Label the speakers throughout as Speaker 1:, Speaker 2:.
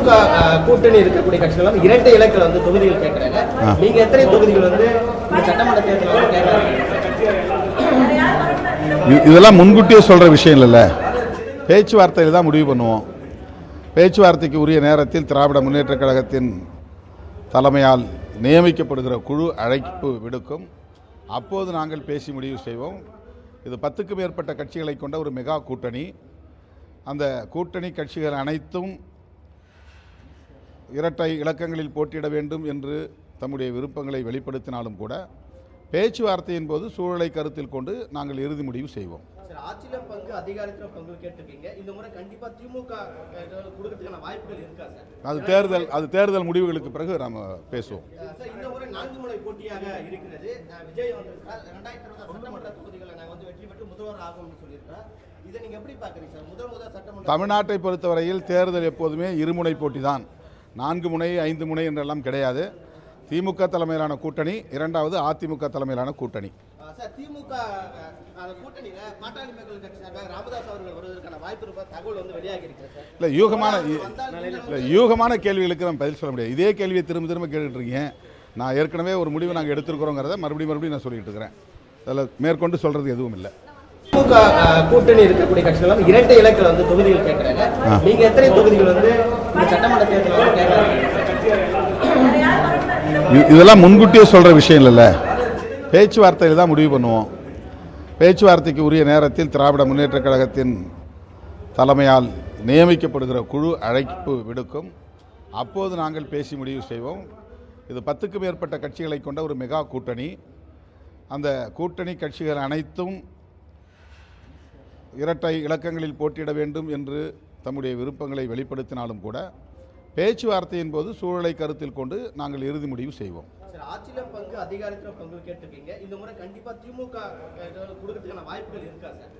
Speaker 1: திமுக கூட்டணி இருக்கக்கூடிய கட்சிகள் இரட்டை இலக்கில் வந்து தொகுதிகள் கேட்கறாங்க. நீங்க எத்தனை தொகுதிகள் வந்து இந்த சட்டமன்ற தேர்தலில் கேட்கறாங்க?
Speaker 2: இதெல்லாம் முன்கூட்டியே சொல்ற விஷயம் இல்லைல்ல, பேச்சுவார்த்தையில் தான் முடிவு பண்ணுவோம். பேச்சுவார்த்தைக்கு உரிய நேரத்தில் திராவிட முன்னேற்ற கழகத்தின் தலைமையால் நியமிக்கப்படுகிற குழு அழைப்பு விடுக்கும். அப்போது நாங்கள் பேசி முடிவு செய்வோம். இது 10க்கும் மேற்பட்ட கட்சிகளை கொண்ட ஒரு மெகா கூட்டணி. அந்த கூட்டணி கட்சிகள் அனைத்தும் இரட்டை இலக்கங்களில் போட்டியிட வேண்டும் என்று தம்முடைய விருப்பங்களை வெளிப்படுத்தினாலும் கூட பேச்சுவார்த்தையின் போது சூழலை கருத்தில் கொண்டு நாங்கள் இறுதி முடிவு செய்வோம்.
Speaker 1: ஆட்சியிலும் பங்கு அதிகாரத்திலும் பங்கு கேட்டிருக்கீங்க. இந்த முறை கண்டிப்பா திமுக கொடுக்கிறதுக்கான வாய்ப்புகள் இருக்கா சார்?
Speaker 2: அது தேர்தல் முடிவுகளுக்கு பிறகு நாம பேசுவோம்.
Speaker 1: இந்த முறை 4 முனை போட்டியாக இருக்கிறது. விஜய் வந்து 2020 சட்டமன்ற தொகுதிகளை நாங்கள் வந்து வெற்றி பெற்று முதல்வர் ஆகும்னு சொல்லியிருக்கோம். இதை நீங்க எப்படி பாக்குறீங்க சார்? முதல் சட்டமன்ற
Speaker 2: தமிழ்நாட்டை பொறுத்தவரையில் தேர்தல் எப்போதுமே இருமுனை போட்டி தான். 4 முனை 5 முனை என்றெல்லாம் கிடையாது. திமுக தலைமையிலான கூட்டணி, இரண்டாவது அதிமுக தலைமையிலான கூட்டணி.
Speaker 1: திமுக கூட்டணியில பாட்டாளி மக்கள் கட்சி ராமதாஸ் அவர்கள் வருவதற்கான வாய்ப்பு இருப்ப தகவல் வந்து வெளியாகி இருக்கிறது.
Speaker 2: இல்லை, யூகமான கேள்விகளுக்கு நம்ம பதில் சொல்ல முடியாது. இதே கேள்வியை திரும்ப திரும்ப கேட்டுட்டு இருக்கீங்க. நான் ஏற்கனவே ஒரு முடிவு நாங்கள் எடுத்துருக்கிறோங்கிறத மறுபடியும் நான் சொல்லிட்டு இருக்கிறேன். அதில் மேற்கொண்டு சொல்றது எதுவும் இல்லை.
Speaker 1: திமுக கூட்டணி இருக்கக்கூடிய கட்சிகள் இரட்டை இலக்கில் வந்து தொகுதிகள் கேட்கறாங்க. நீங்க எத்தனை தொகுதிகள் வந்து இந்த சட்டமன்ற தேர்தலில் கேட்கறாங்க?
Speaker 2: இதெல்லாம் முன்கூட்டியே சொல்ற விஷயம் இல்லைல்ல, பேச்சுவார்த்தையில் தான் முடிவு பண்ணுவோம். பேச்சுவார்த்தைக்கு உரிய நேரத்தில் திராவிட முன்னேற்ற கழகத்தின் தலைமையால் நியமிக்கப்படுகிற குழு அழைப்பு விடுக்கும். அப்போது நாங்கள் பேசி முடிவு செய்வோம். இது 10க்கும் மேற்பட்ட கட்சிகளை கொண்ட ஒரு மெகா கூட்டணி. அந்த கூட்டணி கட்சிகள் அனைத்தும் இரட்டை இலக்கங்களில் போட்டியிட வேண்டும் என்று தம்முடைய விருப்பங்களை வெளிப்படுத்தினாலும் கூட பேச்சுவார்த்தையின் போது சூழலை கருத்தில் கொண்டு நாங்கள் இறுதி முடிவு செய்வோம்.
Speaker 1: ஆட்சியிலும் பங்கு அதிகாரத்திலும் பங்கு கேட்டிருக்கீங்க. இந்த முறை கண்டிப்பா திமுக கொடுக்கிறதுக்கான வாய்ப்புகள் இருக்கா சார்?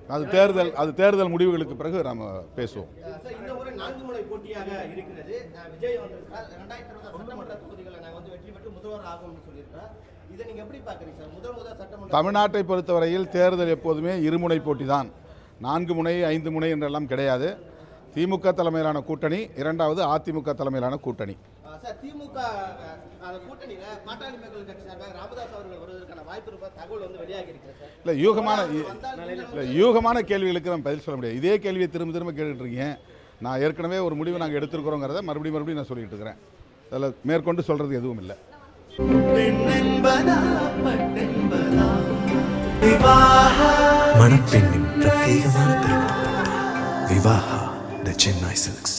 Speaker 2: அது தேர்தல் முடிவுகளுக்கு பிறகு நாம பேசுவோம்.
Speaker 1: இந்த முறை 4 முனை போட்டியாக இருக்கிறது. விஜய் வந்து 2020 சட்டமன்ற தொகுதிகளை நாங்கள் வந்து வெற்றி பெற்று முதல்வர் ஆகும்னு சொல்லியிருக்கோம். இதை நீங்க எப்படி பாக்குறீங்க சார்? முதல் சட்டமன்ற
Speaker 2: தமிழ்நாட்டை பொறுத்தவரையில் தேர்தல் எப்போதுமே இருமுனை போட்டி தான். 4 முனை 5 முனை என்றெல்லாம் கிடையாது. திமுக தலைமையிலான கூட்டணி, இரண்டாவது அதிமுக தலைமையிலான கூட்டணி.
Speaker 1: திமுக கூட்டணியில பாட்டாளி மக்கள் கட்சி ராமதாஸ் அவர்கள் வருவதற்கான வாய்ப்பு இருப்ப தகவல் வந்து வெளியாகி இருக்கிறது.
Speaker 2: இல்லை, யூகமான கேள்விகளுக்கு நம்ம பதில் சொல்ல முடியாது. இதே கேள்வியை திரும்ப திரும்ப கேட்டுட்டு இருக்கீங்க. நான் ஏற்கனவே ஒரு முடிவு நாங்கள் எடுத்துருக்கிறோங்கிறத மறுபடியும் நான் சொல்லிட்டு இருக்கிறேன். அதில் மேற்கொண்டு சொல்றது எதுவும் இல்லை.
Speaker 3: மணப்பெண்ணின் பிரத்யேகமான திருமணம் விவாஹா தி சென்னை சில்க்ஸ்.